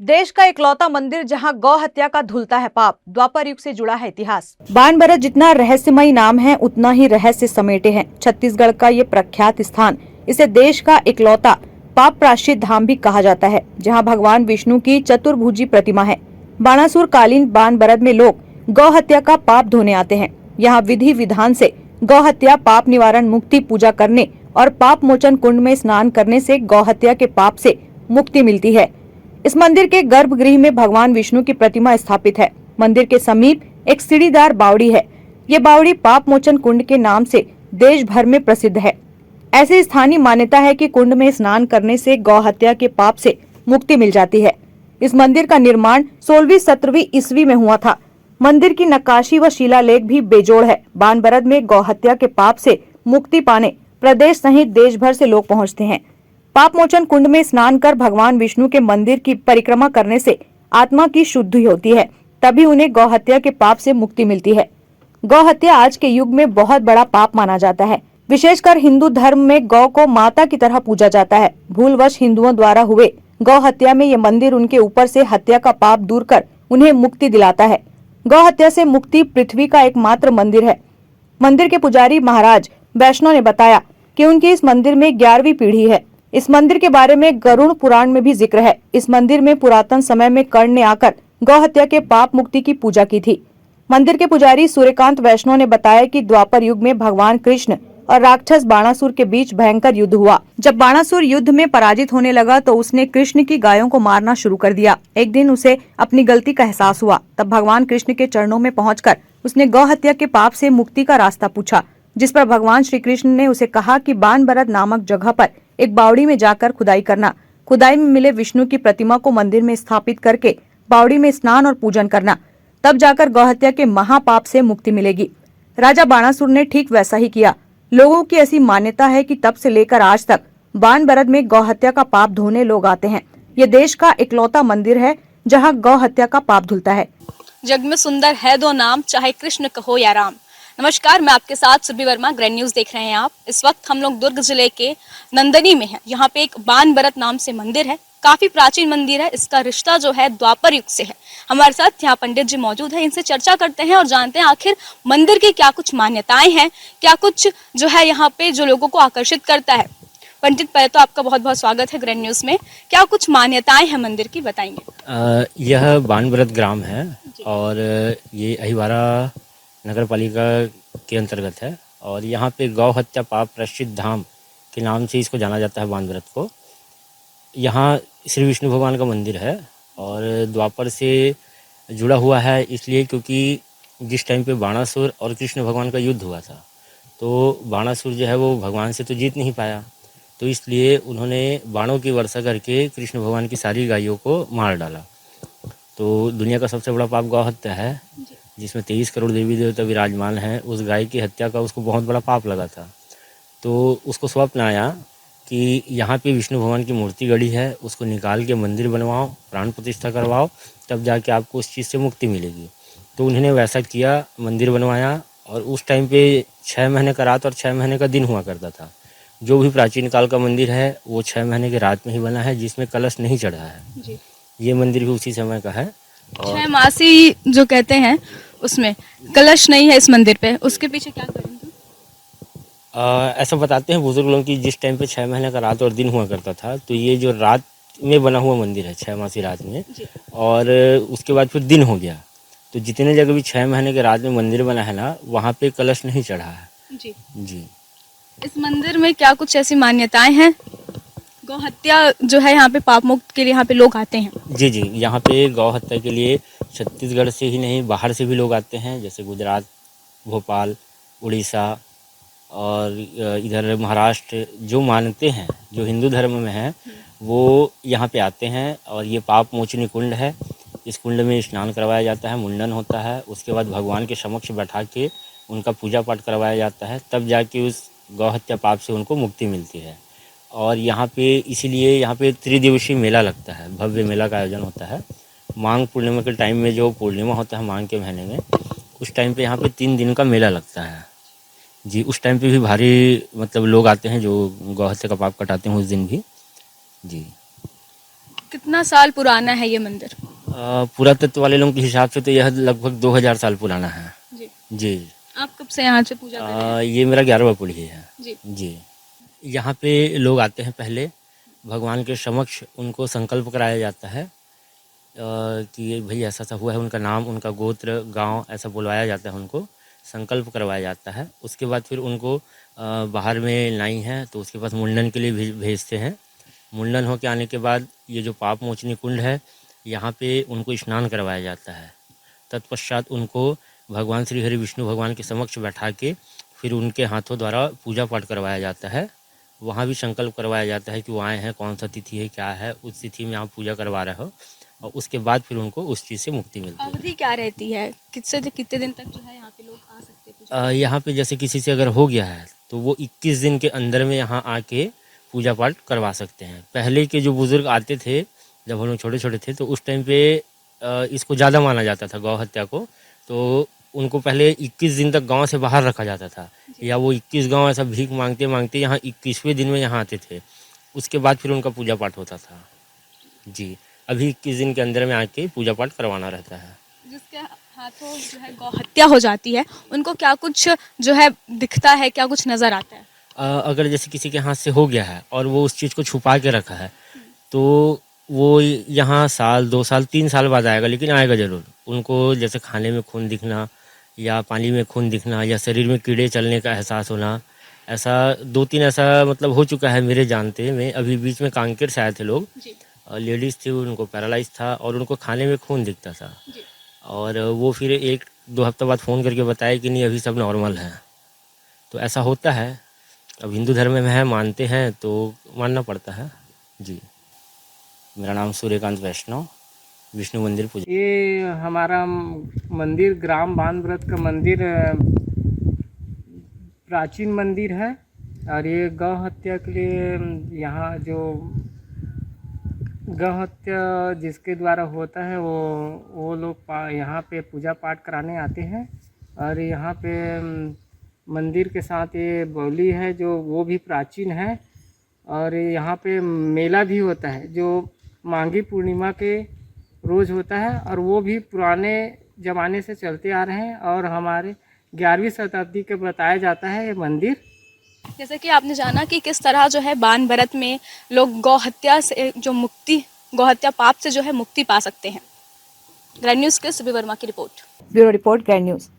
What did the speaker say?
देश का इकलौता मंदिर जहां गौ हत्या का धुलता है पाप, द्वापर युग से जुड़ा है इतिहास। बाणभरत जितना रहस्यमयी नाम है उतना ही रहस्य समेटे हैं छत्तीसगढ़ का ये प्रख्यात स्थान। इसे देश का इकलौता पाप प्रायश्चित धाम भी कहा जाता है, जहां भगवान विष्णु की चतुर्भुजी प्रतिमा है। बाणासुर कालीन बाणभरत में लोग गौ हत्या का पाप धोने आते हैं। यहाँ विधि विधान से गौ हत्या, पाप निवारण, मुक्ति, पूजा करने और पाप मोचन कुंड में स्नान करने से गौ हत्या के पाप से मुक्ति मिलती है। इस मंदिर के गर्भगृह में भगवान विष्णु की प्रतिमा स्थापित है। मंदिर के समीप एक सीढ़ीदार बावड़ी है। ये बावड़ी पाप मोचन कुंड के नाम से देश भर में प्रसिद्ध है। ऐसी स्थानीय मान्यता है कि कुंड में स्नान करने से गौ हत्या के पाप से मुक्ति मिल जाती है। इस मंदिर का निर्माण 16वीं-17वीं ईस्वी में हुआ था। मंदिर की नक्काशी व शिलालेख भी बेजोड़ है। बाणभरत में गौ हत्या के पाप से मुक्ति पाने प्रदेश सहित देश भर से लोग पहुँचते हैं। पाप मोचन कुंड में स्नान कर भगवान विष्णु के मंदिर की परिक्रमा करने से आत्मा की शुद्धि होती है, तभी उन्हें गौ हत्या के पाप से मुक्ति मिलती है। गौ हत्या आज के युग में बहुत बड़ा पाप माना जाता है। विशेषकर हिंदू धर्म में गौ को माता की तरह पूजा जाता है। भूलवश हिंदुओं द्वारा हुए गौ हत्या में ये मंदिर उनके ऊपर से हत्या का पाप दूर कर उन्हें मुक्ति दिलाता है। गौ हत्या से मुक्ति पृथ्वी का एकमात्र मंदिर है। मंदिर के पुजारी महाराज वैष्णव ने बताया कि उनके इस मंदिर में 11वीं पीढ़ी है। इस मंदिर के बारे में गरुड़ पुराण में भी जिक्र है। इस मंदिर में पुरातन समय में कर्ण ने आकर गौ हत्या के पाप मुक्ति की पूजा की थी। मंदिर के पुजारी सूर्यकांत वैष्णव ने बताया कि द्वापर युग में भगवान कृष्ण और राक्षस बाणासुर के बीच भयंकर युद्ध हुआ। जब बाणासुर युद्ध में पराजित होने लगा तो उसने कृष्ण की गायों को मारना शुरू कर दिया। एक दिन उसे अपनी गलती का एहसास हुआ। तब भगवान कृष्ण के चरणों में पहुंचकर उसने गौ हत्या के पाप से मुक्ति का रास्ता पूछा, जिस पर भगवान श्री कृष्ण ने उसे कहा कि बाणभरत नामक जगह पर एक बावड़ी में जाकर खुदाई करना। खुदाई में मिले विष्णु की प्रतिमा को मंदिर में स्थापित करके बावड़ी में स्नान और पूजन करना, तब जाकर गौ हत्या के महापाप से मुक्ति मिलेगी। राजा बाणासुर ने ठीक वैसा ही किया। लोगों की ऐसी मान्यता है कि तब से लेकर आज तक बाणभरत में गौ हत्या का पाप धोने लोग आते हैं। ये देश का इकलौता मंदिर है जहाँ गौ हत्या का पाप धुलता है। जग में सुंदर है दो नाम, चाहे कृष्ण कहो या राम। नमस्कार, मैं आपके साथ सुरभि वर्मा, ग्रैंड न्यूज देख रहे हैं आप। इस वक्त हम लोग दुर्ग जिले के नंदनी में हैं। यहाँ पे एक बाणभरत नाम से मंदिर है, काफी प्राचीन मंदिर है। इसका रिश्ता जो है द्वापर युग से है। हमारे साथ यहाँ पंडित जी मौजूद है, इनसे चर्चा करते हैं और जानते हैं आखिर मंदिर की क्या कुछ मान्यताएं हैं, क्या कुछ जो है यहाँ पे जो लोगों को आकर्षित करता है। पंडित, पहले तो आपका बहुत बहुत स्वागत है ग्रैंड न्यूज में। क्या कुछ मान्यताएं हैं मंदिर की, बताएंगे? यह बाणभरत ग्राम है और ये अहिवारा नगर पालिका के अंतर्गत है और यहाँ पे गौ हत्या पाप प्रायश्चित धाम के नाम से इसको जाना जाता है बाणभरत को। यहाँ श्री विष्णु भगवान का मंदिर है और द्वापर से जुड़ा हुआ है, इसलिए क्योंकि जिस टाइम पे बाणासुर और कृष्ण भगवान का युद्ध हुआ था तो बाणासुर जो है वो भगवान से तो जीत नहीं पाया, तो इसलिए उन्होंने बाणों की वर्षा करके कृष्ण भगवान की सारी गायों को मार डाला। तो दुनिया का सबसे बड़ा पाप गौ हत्या है, जिसमें 23 करोड़ देवी देवता विराजमान हैं। उस गाय की हत्या का उसको बहुत बड़ा पाप लगा था, तो उसको स्वप्न आया कि यहाँ पे विष्णु भगवान की मूर्ति गड़ी है, उसको निकाल के मंदिर बनवाओ, प्राण प्रतिष्ठा करवाओ, तब जाके आपको उस चीज़ से मुक्ति मिलेगी। तो उन्होंने वैसा किया, मंदिर बनवाया और उस टाइम पे 6 महीने का रात और 6 महीने का दिन हुआ करता था। जो भी प्राचीन काल का मंदिर है वो 6 महीने के रात में ही बना है, जिसमें कलश नहीं चढ़ा है। ये मंदिर भी उसी समय का है। 6 मासी जो कहते हैं उसमें कलश नहीं है इस मंदिर पे, उसके पीछे क्या करेंगे? ऐसा बताते हैं बुजुर्ग लोग कि जिस टाइम पे 6 महीने का रात और दिन हुआ करता था, तो ये जो रात में बना हुआ मंदिर है 6 मासी रात में, और उसके बाद फिर दिन हो गया, तो जितने जगह भी 6 महीने के रात में मंदिर बना है ना, वहाँ पे कलश नहीं चढ़ा है। जी। इस मंदिर में क्या कुछ ऐसी मान्यताएं हैं? गौ हत्या जो है यहाँ पे पाप मुक्त के लिए यहाँ पे लोग आते हैं। जी, यहाँ पे गौ हत्या के लिए छत्तीसगढ़ से ही नहीं बाहर से भी लोग आते हैं, जैसे गुजरात, भोपाल, उड़ीसा और इधर महाराष्ट्र जो मानते हैं, जो हिंदू धर्म में हैं, वो यहाँ पे आते हैं। और ये पाप मोचनी कुंड है। इस कुंड में स्नान करवाया जाता है, मुंडन होता है, उसके बाद भगवान के समक्ष बैठा के उनका पूजा पाठ करवाया जाता है, तब जाके उस गौ हत्या पाप से उनको मुक्ति मिलती है। और यहाँ पे इसीलिए यहाँ पे त्रिदिवसीय मेला लगता है, भव्य मेला का आयोजन होता है। माघ पूर्णिमा के टाइम में, जो पूर्णिमा होता है माघ के महीने में, उस टाइम पे यहाँ पे 3 दिन का मेला लगता है। जी, उस टाइम पे भी भारी मतलब लोग आते हैं जो गौ हत्या का पाप कटाते हैं उस दिन भी। जी। कितना साल पुराना है ये मंदिर? पुरातत्व वाले लोगों के हिसाब से तो यह लगभग 2000 साल पुराना है। जी। जी। आप कब से यहाँ से पूजा कर रहे हैं? ये मेरा 11वां पीढ़ी है। जी। जी। यहाँ पे लोग आते हैं, पहले भगवान के समक्ष उनको संकल्प कराया जाता है कि भाई ऐसा ऐसा हुआ है, उनका नाम, उनका गोत्र, गांव ऐसा बुलवाया जाता है, उनको संकल्प करवाया जाता है। उसके बाद फिर उनको बाहर में लाई है तो उसके पास मुंडन के लिए भेजते हैं। मुंडन होकर आने के बाद ये जो पाप मोचनी कुंड है, यहाँ पे उनको स्नान करवाया जाता है। तत्पश्चात उनको भगवान श्री हरि विष्णु भगवान के समक्ष बैठा के फिर उनके हाथों द्वारा पूजा पाठ करवाया जाता है। वहाँ भी संकल्प करवाया जाता है कि वो आए हैं, कौन सा तिथि है, क्या है, उस तिथि में आप पूजा करवा रहे हो, और उसके बाद फिर उनको उस चीज़ से मुक्ति मिलती है। अवधि क्या रहती है? कितने दिन तक जो है यहाँ पे लोग आ सकते हैं पूजा? यहाँ पे जैसे किसी से अगर हो गया है तो वो 21 दिन के अंदर में यहाँ आके पूजा पाठ करवा सकते हैं। पहले के जो बुज़ुर्ग आते थे, जब हम लोग छोटे छोटे थे, तो उस टाइम पे इसको ज़्यादा माना जाता था, गौ हत्या को। तो उनको पहले 21 दिन तक गांव से बाहर रखा जाता था, या वो 21 गांव ऐसा भीख मांगते मांगते यहाँ 21वें दिन में यहाँ आते थे। उसके बाद फिर उनका पूजा पाठ होता था। जी। अभी 21 दिन के अंदर में आके पूजा पाठ करवाना रहता है। जिसके हाथों जो है गौ हत्या हो जाती है, उनको क्या कुछ जो है दिखता है, क्या कुछ नजर आता है? अगर जैसे किसी के हाथ से हो गया है और वो उस चीज़ को छुपा के रखा है, तो वो यहाँ साल, 2 साल, 3 साल बाद आएगा, लेकिन आएगा ज़रूर। उनको जैसे खाने में खून दिखना, या पानी में खून दिखना, या शरीर में कीड़े चलने का एहसास होना, ऐसा 2-3 ऐसा मतलब हो चुका है मेरे जानते में। अभी बीच में कांकेर से आए थे लोग, जी। लेडीज़ थी, उनको पैरालाइज था और उनको खाने में खून दिखता था। जी। और वो फिर 1-2 हफ्ते बाद फ़ोन करके बताया कि नहीं, अभी सब नॉर्मल है। तो ऐसा होता है। अब हिंदू धर्म में है, मानते हैं तो मानना पड़ता है। जी। मेरा नाम सूर्यकांत वैष्णव, विष्णु मंदिर पूजा। ये हमारा मंदिर ग्राम बानव्रत का मंदिर प्राचीन मंदिर है, और ये गौ हत्या के लिए यहाँ जो गौ हत्या जिसके द्वारा होता है वो लोग यहाँ पे पूजा पाठ कराने आते हैं। और यहाँ पे मंदिर के साथ ये बौली है जो वो भी प्राचीन है। और यहाँ पे मेला भी होता है जो माघी पूर्णिमा के रोज़ होता है, और वो भी पुराने ज़माने से चलते आ रहे हैं, और हमारे 11वीं शताब्दी के बताया जाता है ये मंदिर। जैसे कि आपने जाना कि किस तरह जो है बान भरत में लोग गौ हत्या से गौ हत्या पाप से जो है मुक्ति पा सकते हैं। ग्रैंड न्यूज़ के सुबह वर्मा की report. Bureau report, grand news.